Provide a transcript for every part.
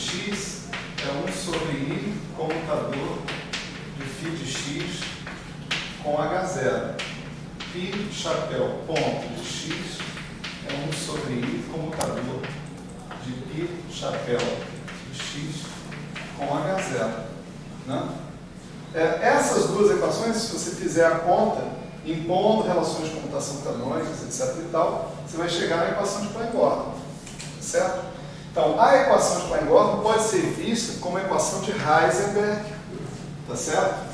x é 1 sobre i comutador de φ de x com h0. Π chapéu ponto de x é 1 sobre i comutador de π chapéu de x com h0. Né? Essas duas equações, se você fizer a conta, impondo relações de comutação canônicas, etc. e tal, você vai chegar na equação de Klein-Gordon. Certo? Então, a equação de Klein-Gordon pode ser vista como a equação de Heisenberg, tá certo?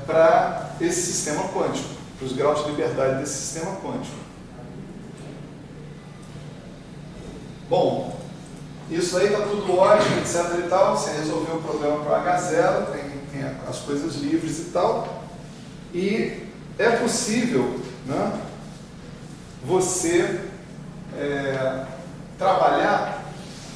Para esse sistema quântico, para os graus de liberdade desse sistema quântico. Bom, isso aí está tudo ótimo, etc. e tal. Você resolveu o problema para o H0, tem as coisas livres e tal. E é possível, né, você trabalhar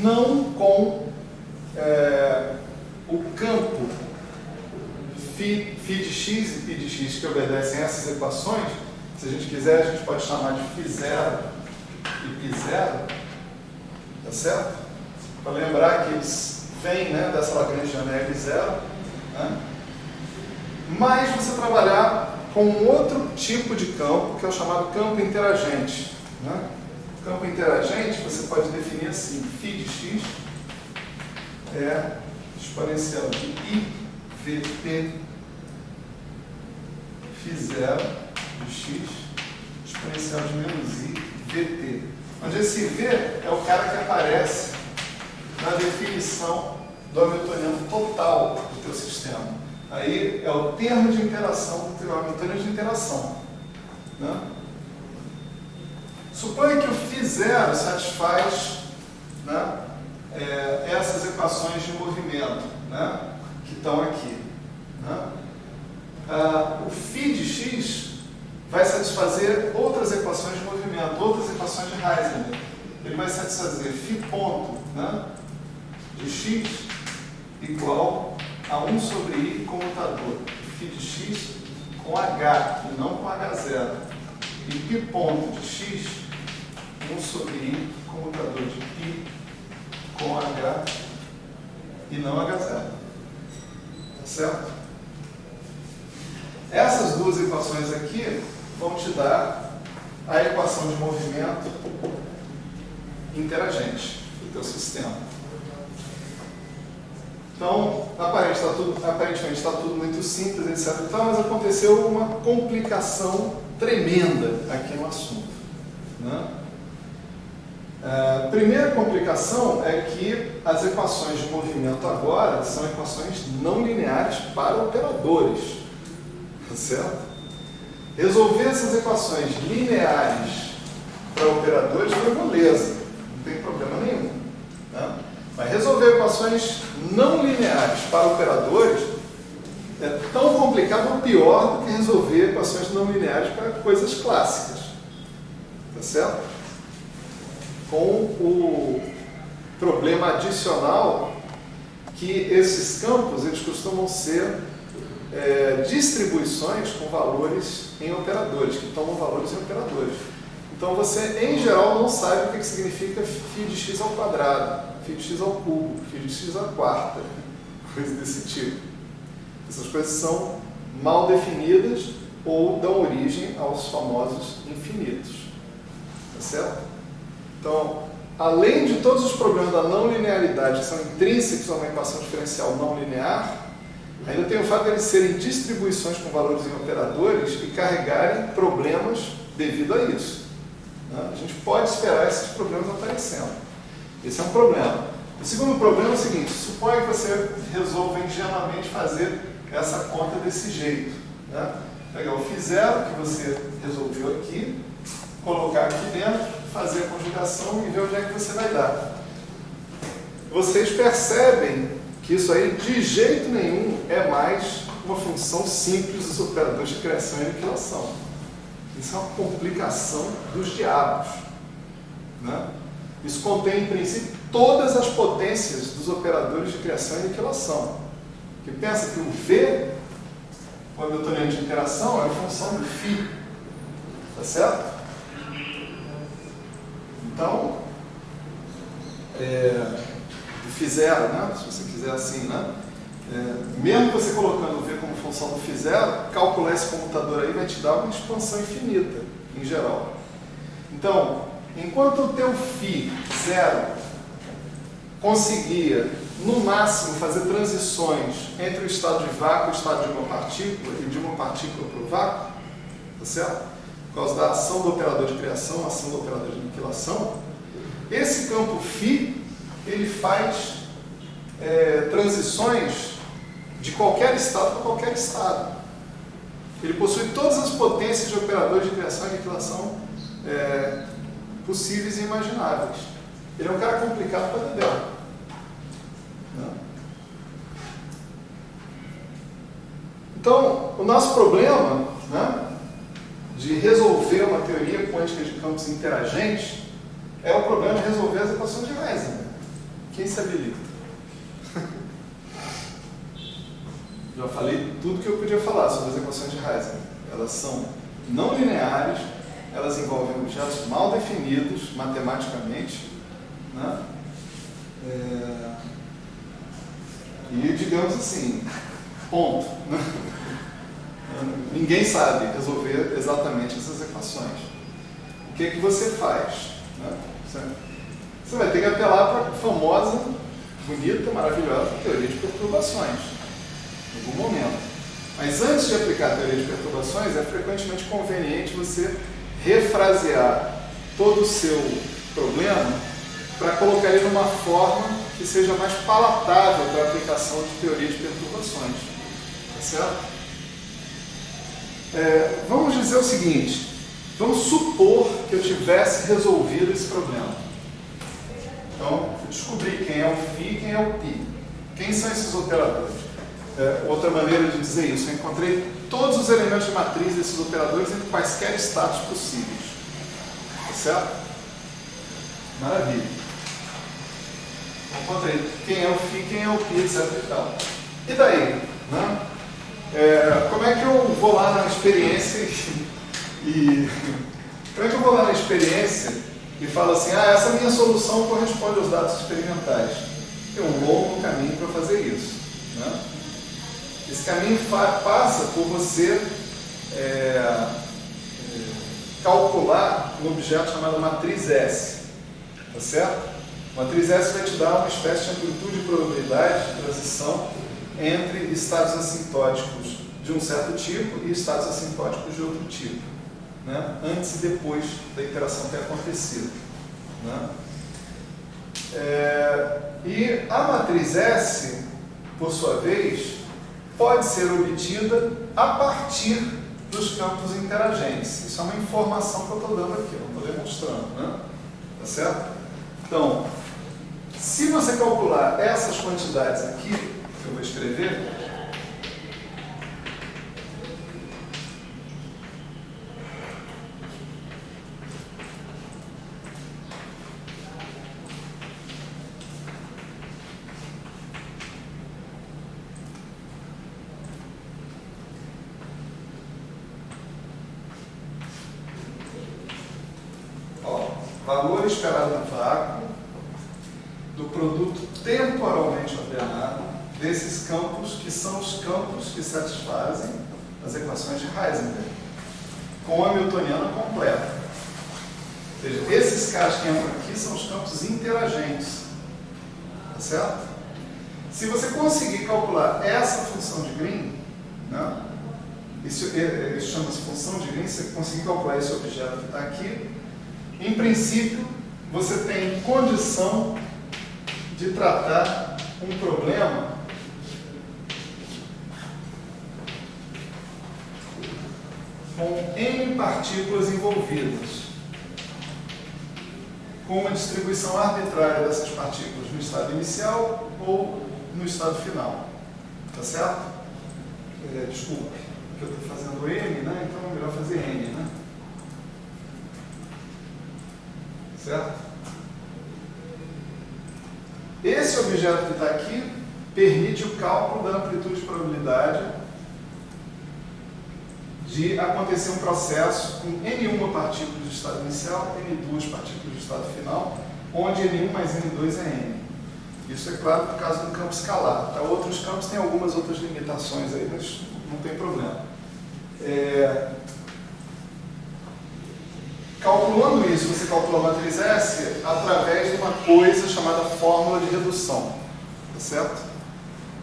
não com o campo φ de x e π de x que obedecem a essas equações. Se a gente quiser, a gente pode chamar de φ0 e π0, tá certo? Para lembrar que eles vêm, né, dessa Lagrangiana L0, né? Mas você trabalhar com um outro tipo de campo, que é o chamado campo interagente. Né? O campo interagente você pode definir assim: φ de x é exponencial de i vt φ0 de x exponencial de menos i vt. Onde esse v é o cara que aparece na definição do hamiltoniano total do teu sistema. Aí é o termo de interação do teu hamiltoniano de interação. Né? Suponha que o φ0 satisfaz, né, essas equações de movimento, né, que estão aqui. Né? O φ de x vai satisfazer outras equações de movimento, outras equações de Heisenberg. Ele vai satisfazer φ ponto, né, de x igual a 1 sobre i comutador de φ de x com h e não com h0. E π ponto de x 1 sobre i comutador de π com h e não h0. Tá certo? Essas duas equações aqui vão te dar a equação de movimento interagente do teu sistema. Então, aparentemente está tudo muito simples, etc. e tal, mas aconteceu uma complicação tremenda aqui no assunto. Né? A primeira complicação é que as equações de movimento agora são equações não lineares para operadores. Certo? Resolver essas equações lineares para operadores foi moleza, não tem problema nenhum. Né? Mas resolver equações não lineares para operadores é tão complicado ou pior do que resolver equações não lineares para coisas clássicas. Tá certo? Com o problema adicional que esses campos eles costumam ser distribuições com valores em operadores, que tomam valores em operadores. Então você, em geral, não sabe o que significa φ de x ao quadrado, φ de x ao cubo, φ de x à quarta, coisas desse tipo. Essas coisas são mal definidas ou dão origem aos famosos infinitos. Tá certo? Então, além de todos os problemas da não linearidade que são intrínsecos a uma equação diferencial não linear, ainda tem o fato de eles serem distribuições com valores em operadores e carregarem problemas devido a isso. Né? A gente pode esperar esses problemas aparecendo. Esse é um problema. O segundo problema é o seguinte: suponha que você resolva ingenuamente fazer essa conta desse jeito. Né? Pegar o φ0 que você resolveu aqui, colocar aqui dentro, fazer a conjugação e ver onde é que você vai dar. Vocês percebem que isso aí, de jeito nenhum, é mais uma função simples dos operadores de criação e aniquilação. Isso é uma complicação dos diabos. Né? Isso contém, em princípio, todas as potências dos operadores de criação e aniquilação. Que pensa que o V, o hamiltoniano de interação, é a função do φ. Tá certo? Então, do φ0, né? Se você quiser assim, né? Mesmo você colocando o v como função do φ0, calcular esse comutador aí vai te dar uma expansão infinita, em geral. Então, enquanto o teu φ0 conseguia, no máximo, fazer transições entre o estado de vácuo e o estado de uma partícula, e de uma partícula para o vácuo, tá certo? Por causa da ação do operador de criação, ação do operador de aniquilação, esse campo φ, ele faz transições de qualquer estado para qualquer estado. Ele possui todas as potências de operadores de criação e aniquilação possíveis e imagináveis. Ele é um cara complicado para entender. Então, o nosso problema, né, de resolver uma teoria quântica de campos interagentes é o problema de resolver as equações de Heisenberg. Quem se habilita? Já falei tudo que eu podia falar sobre as equações de Heisenberg. Elas são não lineares, elas envolvem objetos mal definidos matematicamente, né? E, digamos assim, ponto. Ninguém sabe resolver exatamente essas equações. O que é que você faz? Né? Você vai ter que apelar para a famosa, bonita, maravilhosa teoria de perturbações, em algum momento. Mas antes de aplicar a teoria de perturbações, é frequentemente conveniente você refrasear todo o seu problema para colocar ele numa forma que seja mais palatável para a aplicação de teoria de perturbações. Tá certo? Vamos dizer o seguinte, vamos supor que eu tivesse resolvido esse problema. Então, eu descobri quem é o φ e quem é o π. Quem são esses operadores? Outra maneira de dizer isso, eu encontrei todos os elementos de matriz desses operadores em quaisquer estados possíveis. Tá certo? Maravilha. Encontrei quem é o φ, quem é o π, etc. E tal. E daí? Né? Como é que eu vou lá na experiência como é que eu vou lá na experiência e falo assim, essa minha solução corresponde aos dados experimentais? Tem um longo caminho para fazer isso. Né? Esse caminho passa por você calcular um objeto chamado matriz S. Tá certo? A matriz S vai te dar uma espécie de amplitude e probabilidade de transição entre estados assintóticos de um certo tipo e estados assintóticos de outro tipo, né? Antes e depois da interação ter acontecido. Né? E a matriz S, por sua vez, pode ser obtida a partir dos campos interagentes. Isso é uma informação que eu estou dando aqui, eu estou demonstrando. Né? Tá certo? Então, se você calcular essas quantidades aqui, que eu vou escrever, valor esperado no vácuo do produto temporalmente ordenado desses campos que são os campos que satisfazem as equações de Heisenberg com a hamiltoniana completa. Ou seja, esses caras que entram aqui são os campos interagentes. Tá certo? Se você conseguir calcular essa função de Green, né, isso chama-se função de Green, se você conseguir calcular esse objeto que está aqui, em princípio, você tem condição de tratar um problema com N partículas envolvidas, com uma distribuição arbitrária dessas partículas no estado inicial ou no estado final. Tá certo? Desculpe, porque eu estou fazendo N, né? Então é melhor fazer N, né? Certo? Esse objeto que está aqui permite o cálculo da amplitude de probabilidade de acontecer um processo com N1 partículas de estado inicial, N2 partículas de estado final, onde N1 mais N2 é N. Isso é claro no caso do campo escalar. Tá? Outros campos têm algumas outras limitações aí, mas não tem problema. Calculando isso, você calcula a matriz S através de uma coisa chamada fórmula de redução. Tá certo?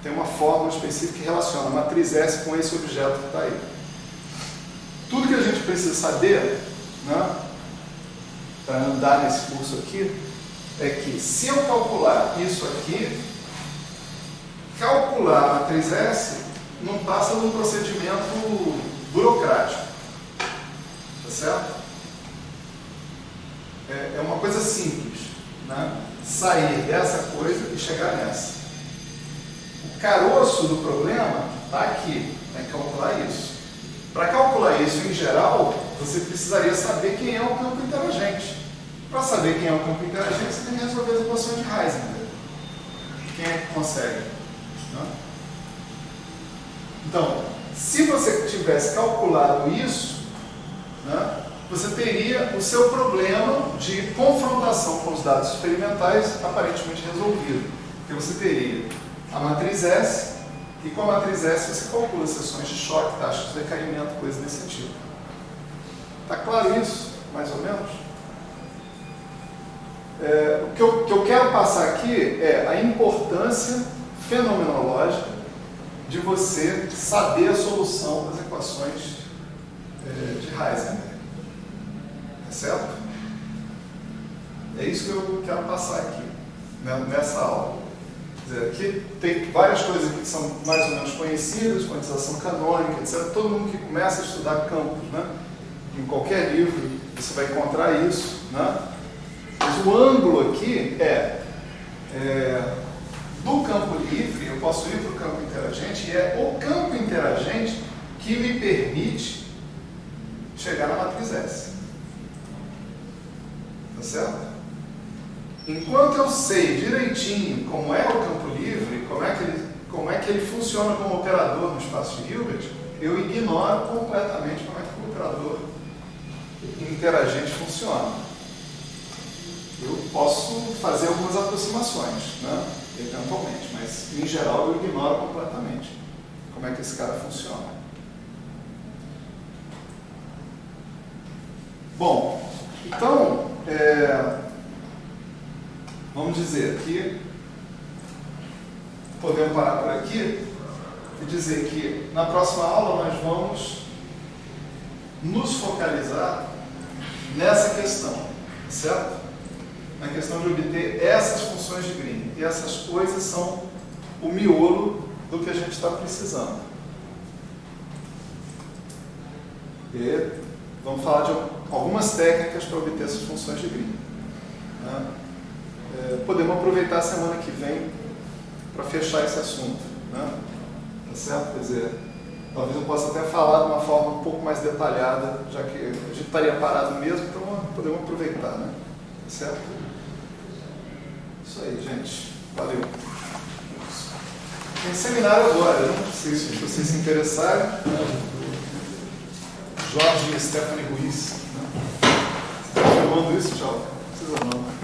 Tem uma fórmula específica que relaciona a matriz S com esse objeto que está aí. Tudo que a gente precisa saber, né, para andar nesse curso aqui, é que se eu calcular isso aqui, calcular a matriz S não passa de um procedimento burocrático. Tá certo? É uma coisa simples, né? Sair dessa coisa e chegar nessa. O caroço do problema está aqui, tem que calcular isso. Para calcular isso em geral, você precisaria saber quem é o campo interagente. Para saber quem é o campo interagente, você tem que resolver as equações de Heisenberg. Quem é que consegue? Né? Então, se você tivesse calculado isso, né, você teria o seu problema de confrontação com os dados experimentais aparentemente resolvido. Porque você teria a matriz S, e com a matriz S você calcula seções de choque, taxas de decaimento, coisas desse tipo. Está claro isso, mais ou menos? O que eu quero passar aqui é a importância fenomenológica de você saber a solução das equações de Heisenberg. Certo? É isso que eu quero passar aqui, né, nessa aula. Quer dizer, aqui tem várias coisas aqui que são mais ou menos conhecidas, quantização canônica, etc. Todo mundo que começa a estudar campos, né, em qualquer livro você vai encontrar isso. Né? Mas o ângulo aqui do campo livre, eu posso ir para o campo interagente, e é o campo interagente que me permite chegar na matriz S. Tá certo? Enquanto eu sei direitinho como é o campo livre, como é que ele funciona como operador no espaço de Hilbert, eu ignoro completamente como é que o operador interagente funciona. Eu posso fazer algumas aproximações, né, eventualmente, mas em geral eu ignoro completamente como é que esse cara funciona. Bom, então, vamos dizer que podemos parar por aqui e dizer que na próxima aula nós vamos nos focalizar nessa questão, certo? Na questão de obter essas funções de Green. E essas coisas são o miolo do que a gente está precisando. E vamos falar de algumas técnicas para obter essas funções de Green. Né? Podemos aproveitar a semana que vem para fechar esse assunto. Né? Tá certo? Quer dizer, talvez eu possa até falar de uma forma um pouco mais detalhada, já que a gente estaria parado mesmo, então podemos aproveitar. Né? Tá certo? Isso aí, gente. Valeu. Tem seminário agora, não sei se vocês se interessarem. Jorge e Stephanie Ruiz. Né? Você está filmando isso, tchau? Não precisa não.